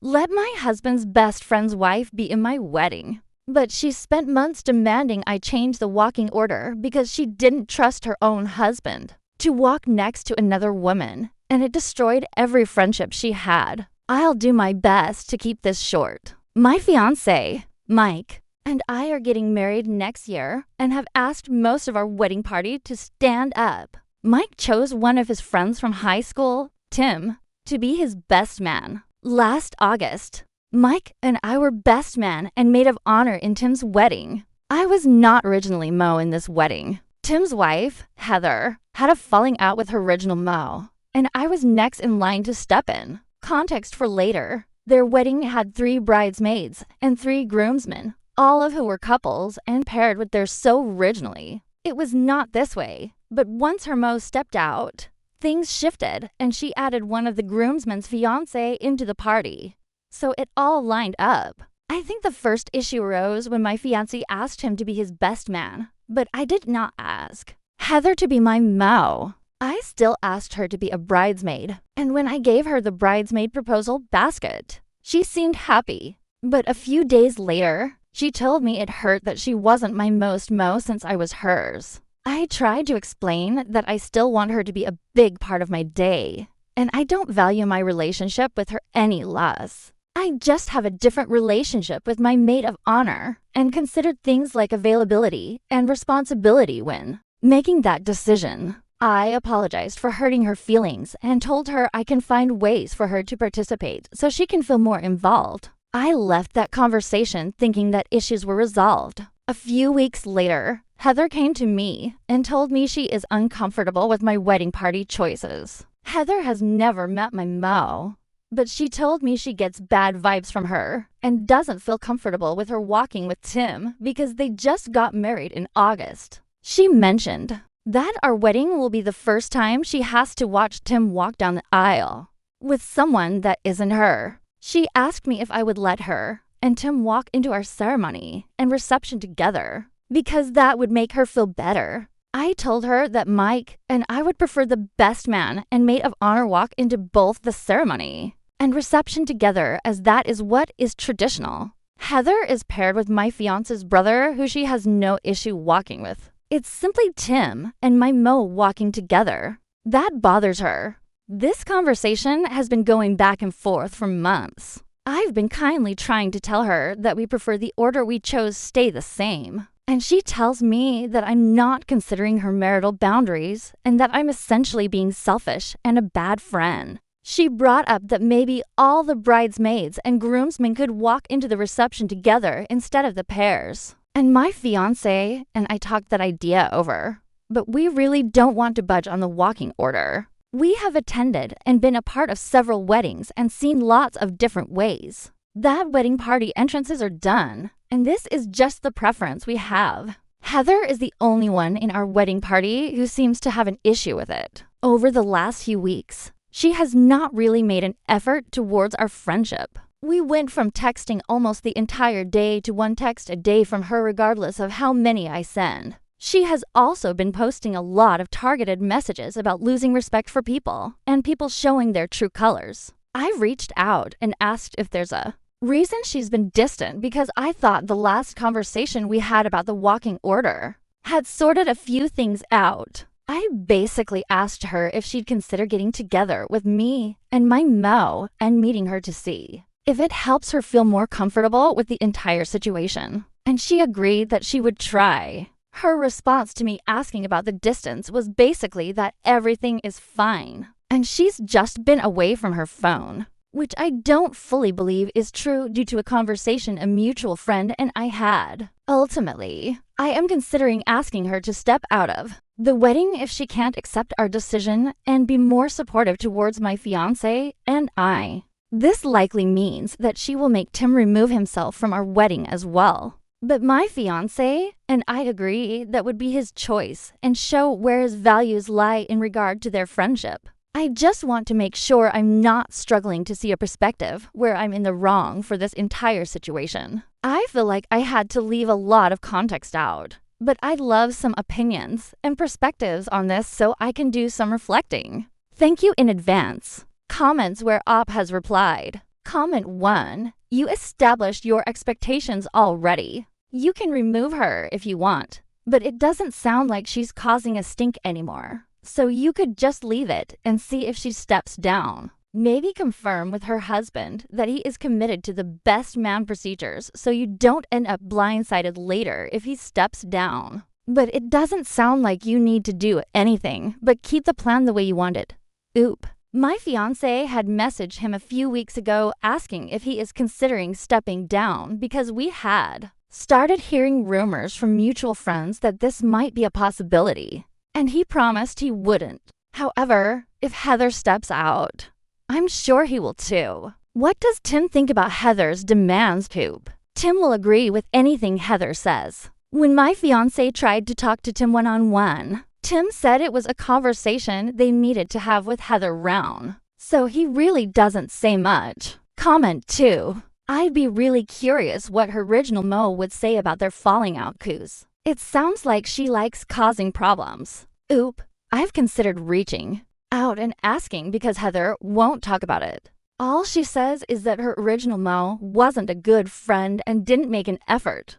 Let my husband's best friend's wife be in my wedding. But she spent months demanding I change the walking order because she didn't trust her own husband to walk next to another woman, and it destroyed every friendship she had. I'll do my best to keep this short. My fiancé, Mike, and I are getting married next year and have asked most of our wedding party to stand up. Mike chose one of his friends from high school, Tim, to be his best man. Last August, Mike and I were best man and maid of honor in Tim's wedding. I was not originally Mo in this wedding. Tim's wife, Heather, had a falling out with her original Mo, and I was next in line to step in. Context for later. Their wedding had 3 bridesmaids and 3 groomsmen, all of who were couples and paired with theirs so originally. It was not this way, but once her Mo stepped out, things shifted and she added one of the groomsmen's fiancé into the party. So it all lined up. I think the first issue arose when my fiancé asked him to be his best man, but I did not ask Heather to be my Mo. I still asked her to be a bridesmaid, and when I gave her the bridesmaid proposal basket, she seemed happy. But a few days later, she told me it hurt that she wasn't my most Mo since I was hers. I tried to explain that I still want her to be a big part of my day, and I don't value my relationship with her any less. I just have a different relationship with my maid of honor and considered things like availability and responsibility when making that decision. I apologized for hurting her feelings and told her I can find ways for her to participate so she can feel more involved. I left that conversation thinking that issues were resolved. A few weeks later, Heather came to me and told me she is uncomfortable with my wedding party choices. Heather has never met my Mo, but she told me she gets bad vibes from her and doesn't feel comfortable with her walking with Tim because they just got married in August. She mentioned that our wedding will be the first time she has to watch Tim walk down the aisle with someone that isn't her. She asked me if I would let her and Tim walk into our ceremony and reception together because that would make her feel better. I told her that Mike and I would prefer the best man and maid of honor walk into both the ceremony and reception together, as that is what is traditional. Heather is paired with my fiance's brother, who she has no issue walking with. It's simply Tim and my Mo walking together. That bothers her. This conversation has been going back and forth for months. I've been kindly trying to tell her that we prefer the order we chose stay the same. And she tells me that I'm not considering her marital boundaries and that I'm essentially being selfish and a bad friend. She brought up that maybe all the bridesmaids and groomsmen could walk into the reception together instead of the pairs. And my fiancé and I talked that idea over, but we really don't want to budge on the walking order. We have attended and been a part of several weddings and seen lots of different ways. That wedding party entrances are done, and this is just the preference we have. Heather is the only one in our wedding party who seems to have an issue with it. Over the last few weeks, she has not really made an effort towards our friendship. We went from texting almost the entire day to one text a day from her regardless of how many I send. She has also been posting a lot of targeted messages about losing respect for people and people showing their true colors. I reached out and asked if there's a reason she's been distant because I thought the last conversation we had about the walking order had sorted a few things out. I basically asked her if she'd consider getting together with me and my Mo and meeting her to see if it helps her feel more comfortable with the entire situation. And she agreed that she would try. Her response to me asking about the distance was basically that everything is fine, and she's just been away from her phone, which I don't fully believe is true due to a conversation a mutual friend and I had. Ultimately, I am considering asking her to step out of the wedding if she can't accept our decision and be more supportive towards my fiancé and I. This likely means that she will make Tim remove himself from our wedding as well. But my fiancé and I agree that would be his choice and show where his values lie in regard to their friendship. I just want to make sure I'm not struggling to see a perspective where I'm in the wrong for this entire situation. I feel like I had to leave a lot of context out, but I'd love some opinions and perspectives on this so I can do some reflecting. Thank you in advance. Comments where Op has replied. Comment 1. You established your expectations already. You can remove her if you want, but it doesn't sound like she's causing a stink anymore. So you could just leave it and see if she steps down. Maybe confirm with her husband that he is committed to the best man procedures so you don't end up blindsided later if he steps down. But it doesn't sound like you need to do anything but keep the plan the way you want it. Oop. My fiancé had messaged him a few weeks ago asking if he is considering stepping down because we had started hearing rumors from mutual friends that this might be a possibility, and he promised he wouldn't. However, if Heather steps out, I'm sure he will too. What does Tim think about Heather's demands, Poop? Tim will agree with anything Heather says. When my fiancé tried to talk to Tim one-on-one, Tim said it was a conversation they needed to have with Heather Round. So he really doesn't say much. Comment 2. I'd be really curious what her original Mo would say about their falling out, cuz it sounds like she likes causing problems. Oop. I've considered reaching out and asking because Heather won't talk about it. All she says is that her original Mo wasn't a good friend and didn't make an effort.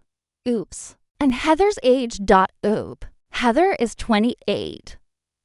Oops. And Heather's age. Oop. Heather is 28.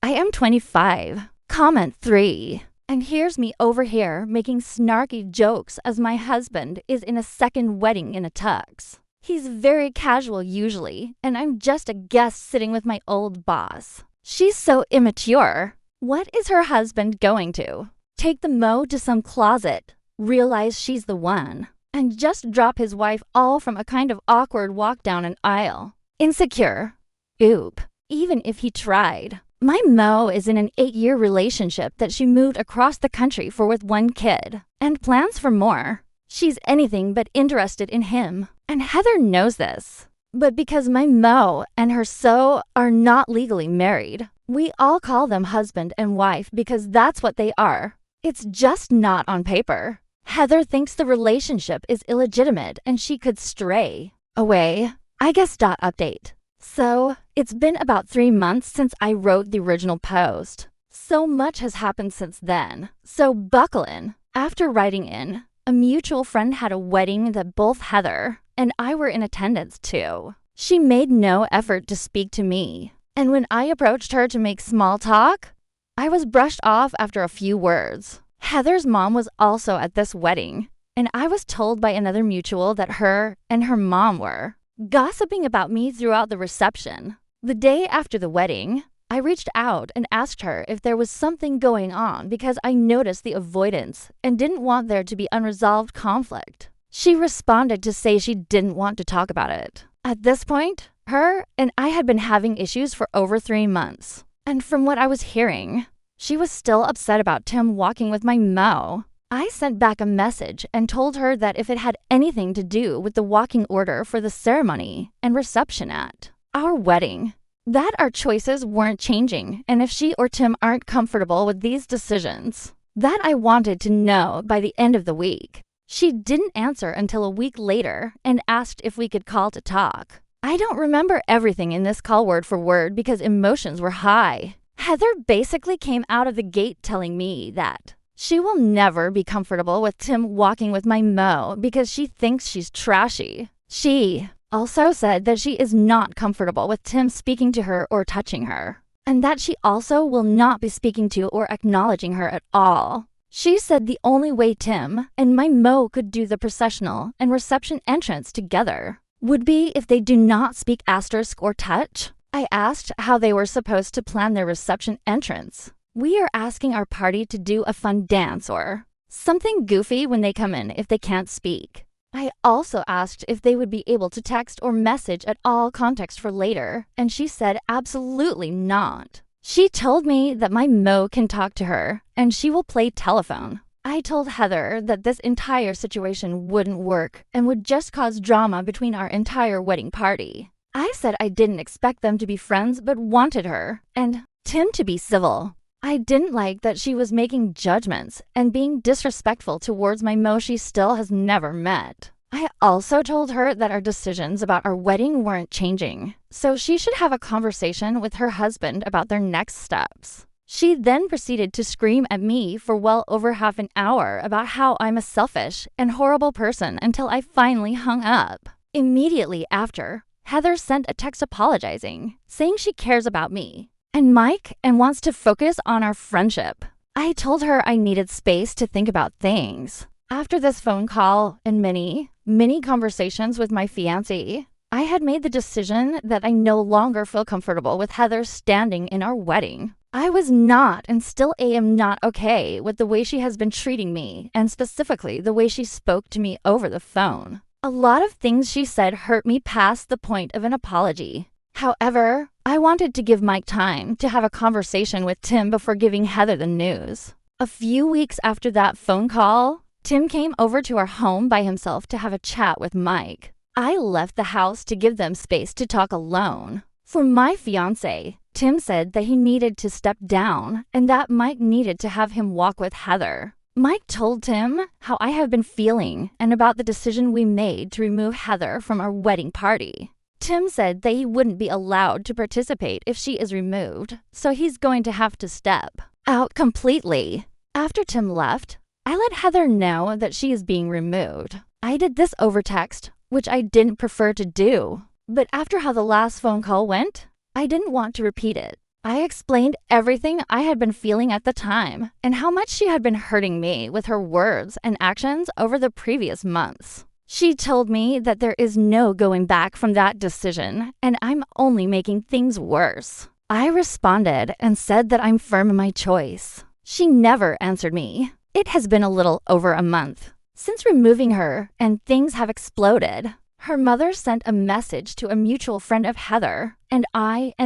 I am 25. Comment 3. And here's me over here making snarky jokes as my husband is in a second wedding in a tux. He's very casual usually, and I'm just a guest sitting with my old boss. She's so immature. What is her husband going to? Take the Mo to some closet, realize she's the one, and just drop his wife all from a kind of awkward walk down an aisle. Insecure. Oop. Even if he tried. My Mo is in an 8-year relationship that she moved across the country for with one kid, and plans for more. She's anything but interested in him, and Heather knows this. But because my Mo and her So are not legally married, we all call them husband and wife because that's what they are. It's just not on paper. Heather thinks the relationship is illegitimate and she could stray away. I guess. Update. So, it's been about 3 months since I wrote the original post. So much has happened since then. So buckle in. After writing in, a mutual friend had a wedding that both Heather and I were in attendance to. She made no effort to speak to me. And when I approached her to make small talk, I was brushed off after a few words. Heather's mom was also at this wedding, and I was told by another mutual that her and her mom were gossiping about me throughout the reception. The day after the wedding, I reached out and asked her if there was something going on because I noticed the avoidance and didn't want there to be unresolved conflict. She responded to say she didn't want to talk about it. At this point, her and I had been having issues for over 3 months. And from what I was hearing, she was still upset about Tim walking with my Mo. I sent back a message and told her that if it had anything to do with the walking order for the ceremony and reception at our wedding, that our choices weren't changing, and if she or Tim aren't comfortable with these decisions, that I wanted to know by the end of the week. She didn't answer until a week later and asked if we could call to talk. I don't remember everything in this call word for word because emotions were high. Heather basically came out of the gate telling me that she will never be comfortable with Tim walking with my Mo because she thinks she's trashy. She also said that she is not comfortable with Tim speaking to her or touching her, and that she also will not be speaking to or acknowledging her at all. She said the only way Tim and my Mo could do the processional and reception entrance together would be if they do not speak asterisk or touch. I asked how they were supposed to plan their reception entrance. We are asking our party to do a fun dance or something goofy when they come in if they can't speak. I also asked if they would be able to text or message at all context for later, and she said absolutely not. She told me that my Mo can talk to her, and she will play telephone. I told Heather that this entire situation wouldn't work and would just cause drama between our entire wedding party. I said I didn't expect them to be friends but wanted her and Tim to be civil. I didn't like that she was making judgments and being disrespectful towards my Mo she still has never met. I also told her that our decisions about our wedding weren't changing, so she should have a conversation with her husband about their next steps. She then proceeded to scream at me for well over half an hour about how I'm a selfish and horrible person until I finally hung up. Immediately after, Heather sent a text apologizing, saying she cares about me and Mike and wants to focus on our friendship. I told her I needed space to think about things. After this phone call and many conversations with my fiancé, I had made the decision that I no longer feel comfortable with Heather standing in our wedding. I was not and still am not okay with the way she has been treating me, and specifically the way she spoke to me over the phone. A lot of things she said hurt me past the point of an apology. However, I wanted to give Mike time to have a conversation with Tim before giving Heather the news. A few weeks after that phone call, Tim came over to our home by himself to have a chat with Mike. I left the house to give them space to talk alone. For my fiancé, Tim said that he needed to step down and that Mike needed to have him walk with Heather. Mike told Tim how I have been feeling and about the decision we made to remove Heather from our wedding party. Tim said that he wouldn't be allowed to participate if she is removed, so he's going to have to step out completely. After Tim left, I let Heather know that she is being removed. I did this over text, which I didn't prefer to do. But after how the last phone call went, I didn't want to repeat it. I explained everything I had been feeling at the time and how much she had been hurting me with her words and actions over the previous months. She told me that there is no going back from that decision and I'm only making things worse. I responded and said that I'm firm in my choice. She never answered me. It has been a little over a month since removing her and things have exploded. Her mother sent a message to a mutual friend of Heather and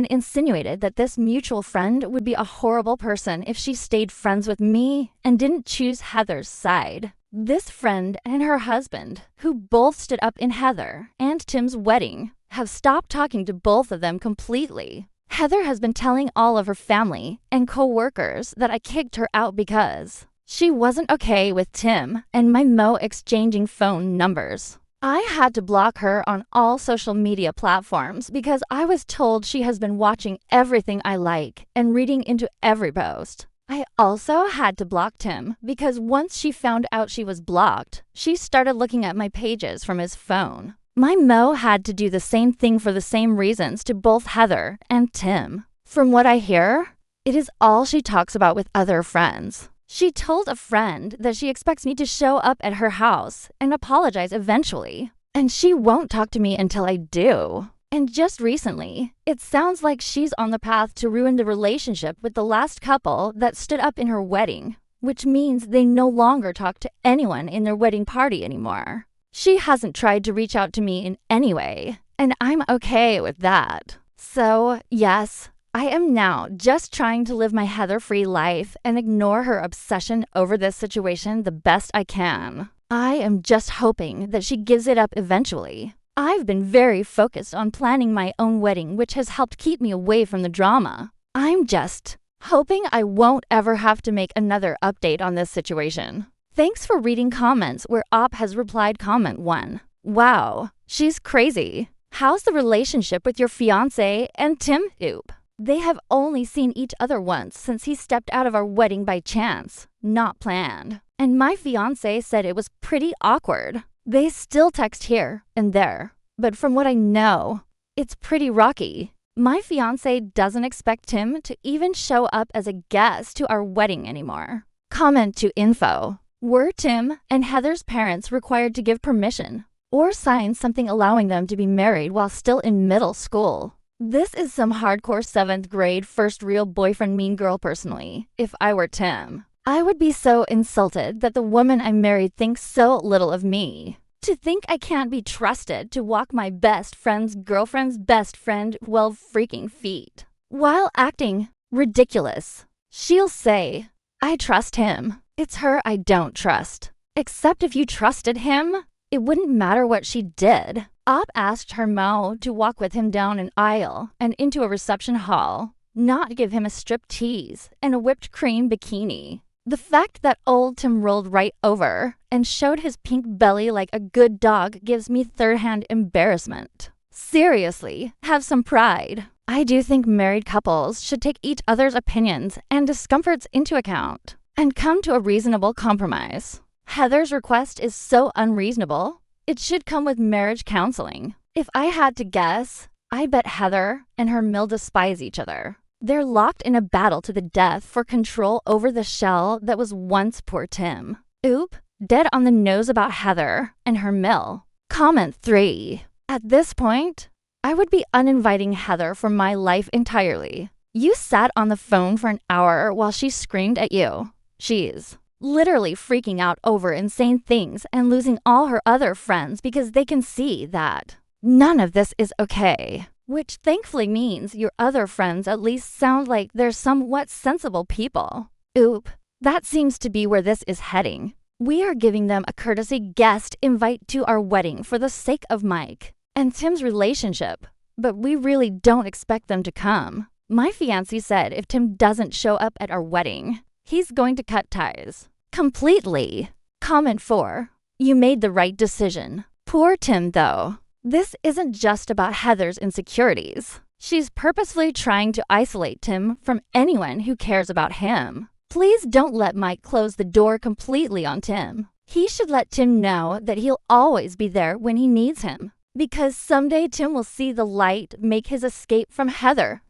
insinuated that this mutual friend would be a horrible person if she stayed friends with me and didn't choose Heather's side. This friend and her husband, who both stood up in Heather and Tim's wedding, have stopped talking to both of them completely. Heather has been telling all of her family and co-workers that I kicked her out because she wasn't okay with Tim and my Mo exchanging phone numbers. I had to block her on all social media platforms because I was told she has been watching everything I like and reading into every post. I also had to block Tim because once she found out she was blocked, she started looking at my pages from his phone. My Mo had to do the same thing for the same reasons to both Heather and Tim. From what I hear, it is all she talks about with other friends. She told a friend that she expects me to show up at her house and apologize eventually, and she won't talk to me until I do. And just recently, it sounds like she's on the path to ruin the relationship with the last couple that stood up in her wedding, which means they no longer talk to anyone in their wedding party anymore. She hasn't tried to reach out to me in any way, and I'm okay with that. So, yes, I am now just trying to live my Heather-free life and ignore her obsession over this situation the best I can. I am just hoping that she gives it up eventually. I've been very focused on planning my own wedding, which has helped keep me away from the drama. I'm just hoping I won't ever have to make another update on this situation. Thanks for reading comments where Op has replied comment 1. Wow, she's crazy. How's the relationship with your fiancé and Tim Oop? They have only seen each other once since he stepped out of our wedding by chance, not planned. And my fiancé said it was pretty awkward. They still text here and there, but from what I know, it's pretty rocky. My fiancé doesn't expect Tim to even show up as a guest to our wedding anymore. Comment to info. Were Tim and Heather's parents required to give permission or sign something allowing them to be married while still in middle school? This is some hardcore 7th grade first real boyfriend mean girl personally, if I were Tim. I would be so insulted that the woman I married thinks so little of me. To think I can't be trusted to walk my best friend's girlfriend's best friend 12 freaking feet. While acting ridiculous. She'll say, I trust him. It's her I don't trust. Except if you trusted him, it wouldn't matter what she did. Op asked her Mo to walk with him down an aisle and into a reception hall, not give him a strip tease and a whipped cream bikini. The fact that old Tim rolled right over and showed his pink belly like a good dog gives me third-hand embarrassment. Seriously, have some pride. I do think married couples should take each other's opinions and discomforts into account and come to a reasonable compromise. Heather's request is so unreasonable. It should come with marriage counseling. If I had to guess, I bet Heather and her mill despise each other. They're locked in a battle to the death for control over the shell that was once poor Tim. Oop, dead on the nose about Heather and her mill. Comment 3. At this point, I would be uninviting Heather from my life entirely. You sat on the phone for an hour while she screamed at you. She's literally freaking out over insane things and losing all her other friends because they can see that none of this is okay. Which thankfully means your other friends at least sound like they're somewhat sensible people. Oop, that seems to be where this is heading. We are giving them a courtesy guest invite to our wedding for the sake of Mike and Tim's relationship, but we really don't expect them to come. My fiancé said if Tim doesn't show up at our wedding, he's going to cut ties. Completely. Comment 4. You made the right decision. Poor Tim, though. This isn't just about Heather's insecurities. She's purposefully trying to isolate Tim from anyone who cares about him. Please don't let Mike close the door completely on Tim. He should let Tim know that he'll always be there when he needs him. Because someday Tim will see the light make his escape from Heather.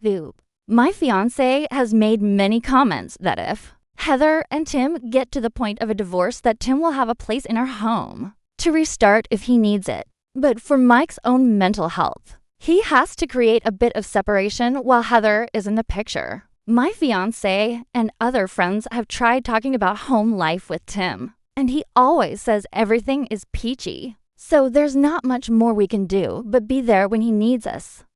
My fiancé has made many comments that if Heather and Tim get to the point of a divorce, that Tim will have a place in our home to restart if he needs it. But for Mike's own mental health, he has to create a bit of separation while Heather is in the picture. My fiancé and other friends have tried talking about home life with Tim, and he always says everything is peachy. So there's not much more we can do but be there when he needs us.